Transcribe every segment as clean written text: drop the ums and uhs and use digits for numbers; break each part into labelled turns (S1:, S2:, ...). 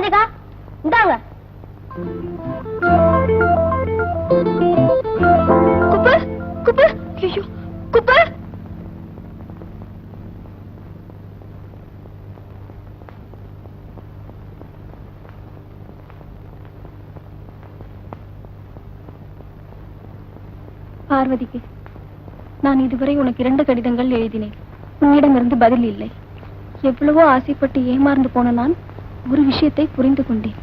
S1: ராதிகா, இந்தாங்க. குப்பு குப்பு, ஐயோ குப்பு. பார்வதிக்கு நான் இதுவரை உனக்கு 2 கடிதங்கள் எழுதினேன். உன்னிடமிருந்து பதில் இல்லை. எவ்வளவோ ஆசைப்பட்டு ஏமாந்து போன நான் ஒரு விஷயத்தை புரிந்து கொண்டேன்.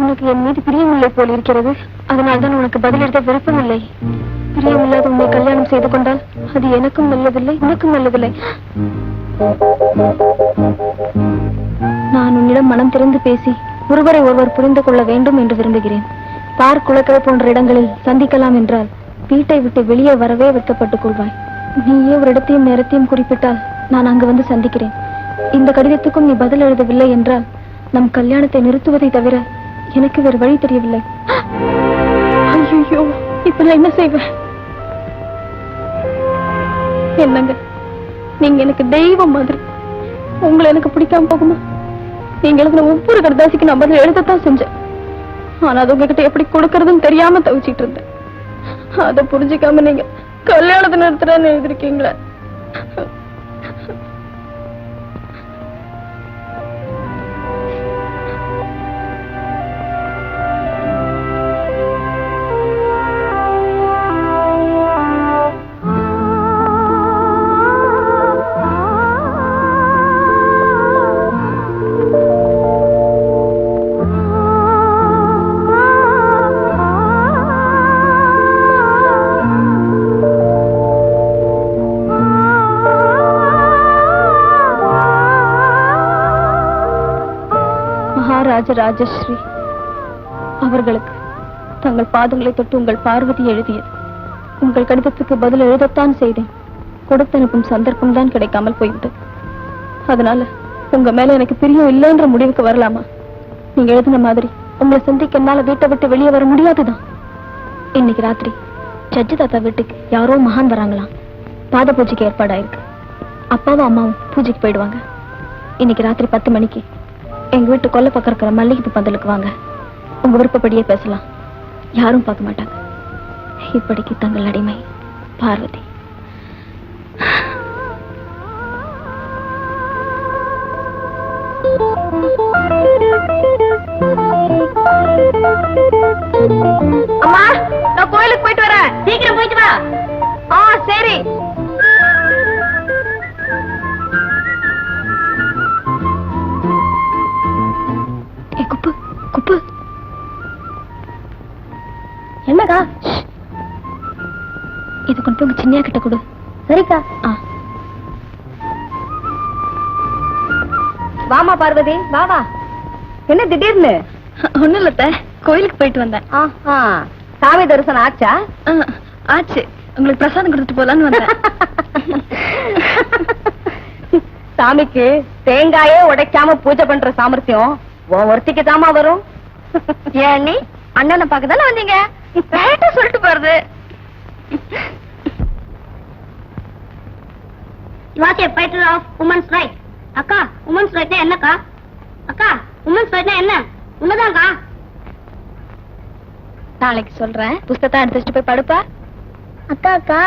S1: உனக்கு என் மீது பிரியமில்லை போல் இருக்கிறது. அதனால்தான் உனக்கு பதில் எழுத விருப்பமில்லை. பிரியமில்லாத உன்னை கல்யாணம் செய்து கொண்டால் அது எனக்கும் நல்லதில்லை, உனக்கும் நல்லதில்லை. நான் உன்னிடம் மனம் திறந்து பேசி ஒருவரை ஒருவர் புரிந்து கொள்ள வேண்டும் என்று விரும்புகிறேன். பார்க், குளக்கரை போன்ற இடங்களில் சந்திக்கலாம் என்றால் வீட்டை விட்டு வெளியே வரவே வைக்கப்பட்டுக் கொள்வாய். நீயே ஒரு இடத்தையும் நேரத்தையும் குறிப்பிட்டால் நான் அங்கு வந்து சந்திக்கிறேன். இந்த கடிதத்துக்கும் நீ பதில் எழுதவில்லை என்றால் நம் கல்யாணத்தை நிறுத்துவதை தவிர எனக்கு வேறு வழி தெரியவில்லை. ஐயோ, இப்ப நான் என்ன செய்வேன்? என்னங்க, நீங்க எனக்கு தெய்வம் மாதிரி. உங்களை எனக்கு பிடிக்காம போகுமா? நீங்க எழுதின ஒவ்வொரு கடிதாசிக்கு நான் பதில் எழுதத்தான் செஞ்சேன். ஆனா அது உங்ககிட்ட எப்படி கொடுக்கறதுன்னு தெரியாம தவிச்சிட்டு இருந்தேன். அதை புரிஞ்சுக்காம நீங்க கல்யாணத்தை நிறுத்துறேன்னு எழுதிருக்கீங்களே. ராஜராஜஸ்ரீ அவர்களுக்கு தங்கள் பாதங்களை தொட்டு உங்கள் பார்வதி எழுதியது. உங்கள் கடிதத்துக்கு பதில் எழுதத்தான் செய்தேன். கொடுத்து அனுப்பும் சந்தர்ப்பம் தான் கிடைக்காமல் போய்விட்டது. அதனால உங்க மேல எனக்கு பிரியம் இல்லைன்ற முடிவுக்கு வரலாமா? நீங்க எழுதின மாதிரி உங்களை சந்திக்க என்னால வீட்டை விட்டு வெளியே வர முடியாதுதான். இன்னைக்கு ராத்திரி ஜட்ஜி தாத்தா வீட்டுக்கு யாரோ மகான் வராங்களாம். பாத பூஜைக்கு ஏற்பாடாயிருக்கு. அப்பாவும் அம்மாவும் பூஜைக்கு போயிடுவாங்க. இன்னைக்கு ராத்திரி 10 மணிக்கு எங்க வீட்டு கொல்லை பக்கம் இருக்கிற மல்லிகைப்பூ பந்தலுக்கு வாங்க. உங்க விருப்பப்படியே பேசலாம். யாரும் பார்க்க மாட்டாங்க. இப்படிக்கு தங்கள் அடிமை பார்வதி. அம்மா, நான் கோயிலுக்கு போயிட்டு வரேன். சீக்கிரம் போயிட்டு வா. சரி. குப்பு குப்பு, என்னக்கா? இது கொண்டு போய் சின்னியா கிட்ட கொடு. சரிக்கா. வாமா பார்வதி, வா வா. என்ன திடீர்னு? ஒண்ணும் இல்ல, கோயிலுக்கு போயிட்டு வந்தேன். சாமி தரிசனம் ஆச்சா? ஆச்சு. உங்களுக்கு பிரசாதம் கொடுத்துட்டு போலான்னு வந்தேன். சாமிக்கு தேங்காயே உடைக்காம பூஜை பண்ற சாமர்த்தியம் ஒருத்திக்கு தாமா வரும். ஏன் நீ அண்ணனை பார்க்கதானே வந்தீங்க? சொல்லிட்டு போறது. அக்கா, உமன்ஸ் ரைட்னா என்னக்கா? அக்கா, உமன்ஸ் ரைட்னா என்ன? உன்னதான்க்கா. நாளைக்கு சொல்றேன். புஸ்தகத்தை எடுத்துட்டு போய் படுப்பா.
S2: அக்கா அக்கா,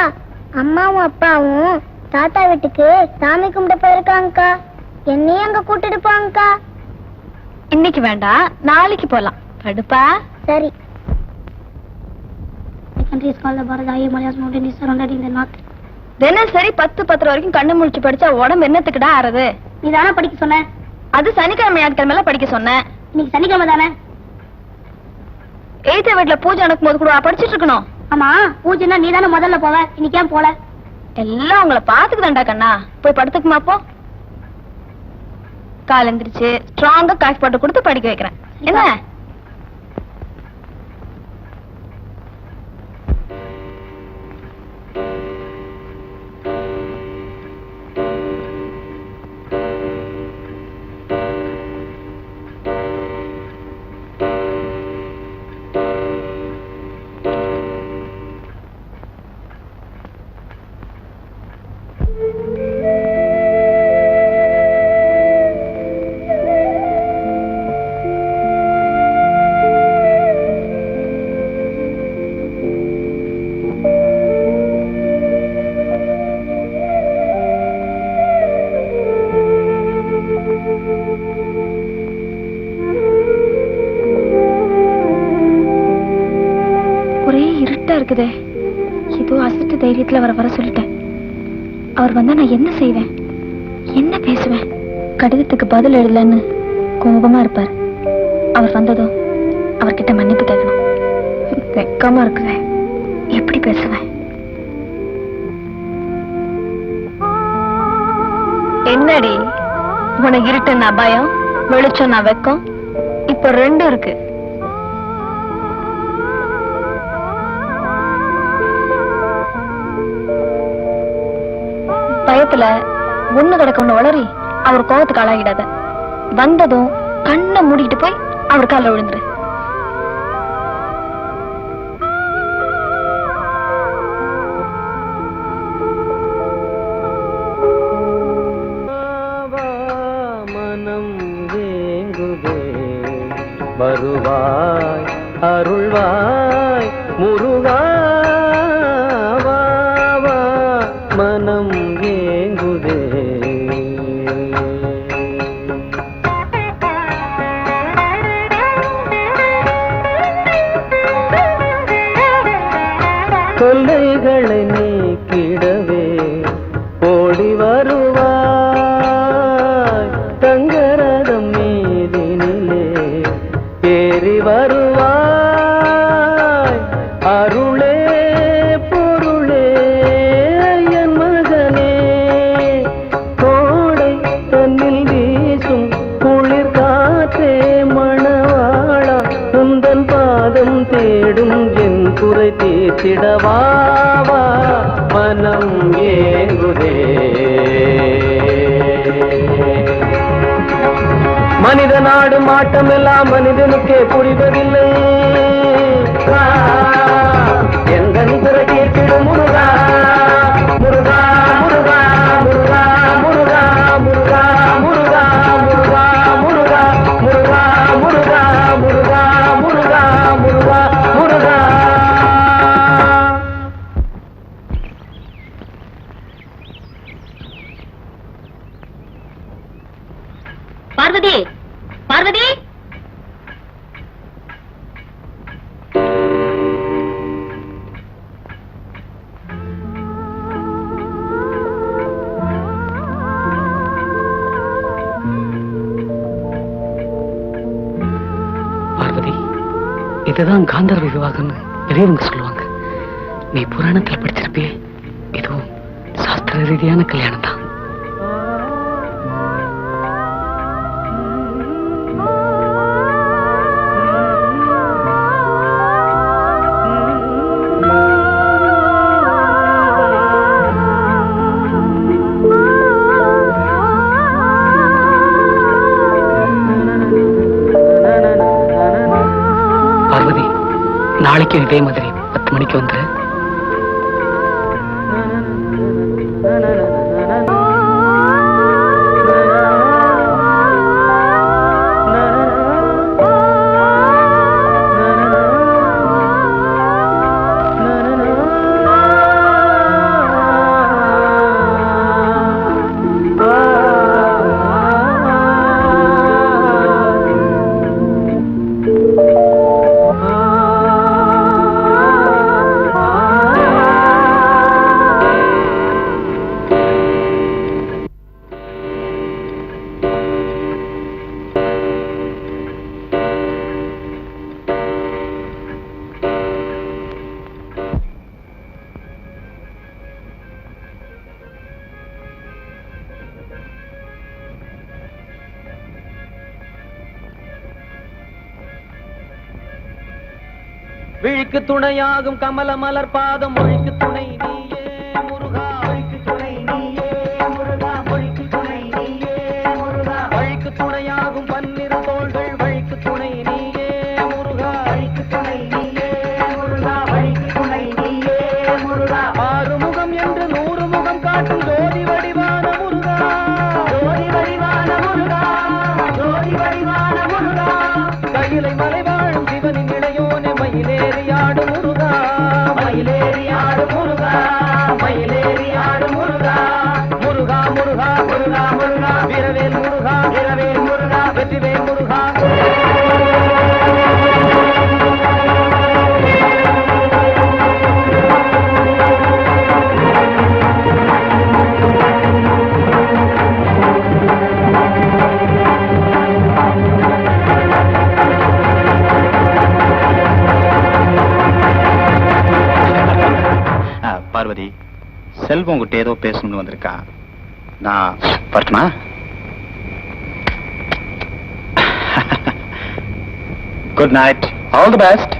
S2: அம்மாவும் அப்பாவும் தாத்தா வீட்டுக்கு சாமி கும்பிட போயிருக்காங்கக்கா. என்னையும் அங்க கூட்டிட்டு போங்கக்கா.
S1: இன்னைக்கு வேண்டாம், நாளைக்கு போலாம். படுப்பா.
S2: சரி.
S1: தினசரி 10-10 வரைக்கும் கண்ணு முழிச்சு படிச்சா உடம்பு என்னத்துக்குடா ஆறது?
S2: நீ தானே படிக்க சொன்ன.
S1: அது சனிக்கிழமை ஞாயிற்றுக்கிழமை படிக்க சொன்னேன்.
S2: இன்னைக்கு சனிக்கிழமை தானே?
S1: எய்த வீட்டுல பூஜை நடக்கும் போது கூட படிச்சுட்டு இருக்கணும்.
S2: ஆமா, பூஜைன்னா நீ தானே முதல்ல போவ. இன்னைக்கு ஏன் போல?
S1: எல்லாம் உங்களை பாத்துக்குதான்டா கண்ணா. போய் படுத்துக்குமா போ. கால் எந்திரிச்சு ஸ்ட்ராங்கா காஃபி போட்டு கொடுத்து படிக்க வைக்கிறேன். என்ன? இருக்குதே. ஏதோ அசட்டு தைரியத்துல அவரை வர சொல்லிட்டேன். அவர் வந்தா நான் என்ன செய்வேன், என்ன பேசுவேன்? கடிதத்துக்கு பதில் எழுதலன்னு கோபமா இருப்பார். அவர் வந்ததும் அவர்கிட்ட மன்னிப்பு கேட்கணும். வெக்கமா இருக்குதே, எப்படி பேசுவேன்? என்னடி உனக்கு இருட்டுன்னா பயம், வெளிச்சம்னா வெக்கம், இப்ப ரெண்டும் இருக்கு. பயத்துல ஒண்ணு கிடக்க ஒண்ணு வளரி அவர் கோபத்துக்கு ஆளாகிடாத. வந்ததும் கண்ணை மூடிட்டு போய் அவர் கால விழுந்துரு.
S3: மனம் வேங்குதே, வருவாய் அருள்வாய் முருகா, மனம் ஏங்குதே. தொல்லைகளை நீக்கிடவே ஓடி வருவாய், தங்கரதம் மீதினிலே ஏறி வருவாய், அருளே பொருளே என் மகனே. கோடை தன்னில் வீசும் குளிர் காற்றே மணவாளா, உந்தன் பாதம் தேடும் என் குறை தீர்த்திடவா, மனம் ஏங்குதே. மனித நாடு மாட்டமெல்லாம் மனிதனுக்கே புரிவதில்லை. எந்த குறை தீர்த்திடும் முருகா, முருகா முருகா முருகா முருகா முருகா முருகா முருகா முருகா முருகா முருகா முருகா முருகா முருகா முருகா.
S1: பார்வதி, பார்வதி,
S3: பார்வதி, இதுதான் காந்தர்வ விவாகம்னு பெரியவங்க சொல்லுவாங்க. நீ புராணத்துல படிச்சிருப்பியே, இதுவும் சாஸ்திர ரீதியான கல்யாணம் தான். பார்வதி, நாளைக்கு இதே மாதிரி 10 மணிக்கு வந்துரு. விழிக்கு துணையாகும் கமல மலர் பாதம், மொழிக்கு துணை நீயே முருகா, மொழிக்கு துணை நீயே முருகா, மொழிக்கு துணை நீயே முருகா, வழிக்கு துணையாகும் 12 தோள்கள், வழிக்கு துணை நீயே முருகா, வழிக்கு துணை நீயே முருகா, வழிக்கு துணை நீயே முருகா. 6 முகம் என்று 100 முகம் காட்டும் ஜோதி வடிவான முருகா, ஜோதி வடிவான முருகா, ஜோதி வடிவான முருகா. கையிலை மலை வாழும் சிவனின் இளையோனே, மயிலேறியாடு முருகா, மயிலேறியாடு முருகா, மயிலேறியாடு முருகா, முருகா முருகா முருகா முருகா, வீரவேல் முருகா, வீரவேல் முருகா, வெற்றிவேல் முருகா.
S4: செல்வம் உங்ககிட்ட ஏதோ பேசணும்னு வந்திருக்கான். நான் வரட்டுமா? Good night, all the best.